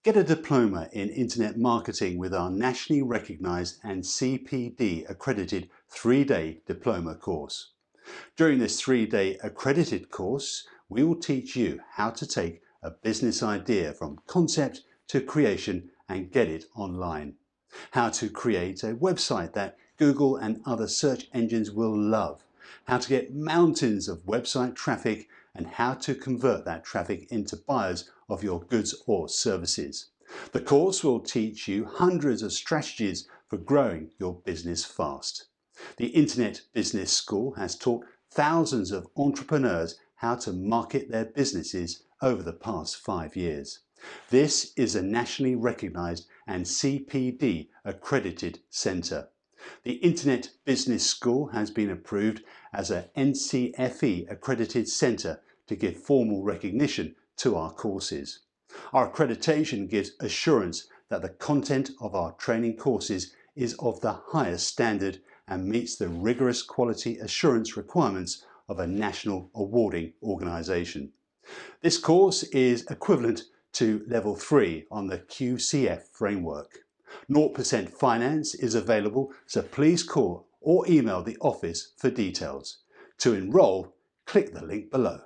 Get a diploma in Internet Marketing with our nationally recognised and CPD accredited 3-day diploma course. During this 3-day accredited course, we will teach you how to take a business idea from concept to creation and get it online. How to create a website that Google and other search engines will love. How to get mountains of website traffic and how to convert that traffic into buyers of your goods or services. The course will teach you hundreds of strategies for growing your business fast. The Internet Business School has taught thousands of entrepreneurs how to market their businesses over the past 5 years. This is a nationally recognised and CPD accredited centre. The Internet Business School has been approved as a NCFE accredited centre to give formal recognition to our courses. Our accreditation gives assurance that the content of our training courses is of the highest standard and meets the rigorous quality assurance requirements of a national awarding organisation. This course is equivalent to Level 3 on the QCF Framework. 0% finance is available, so please call or email the office for details. To enrol, click the link below.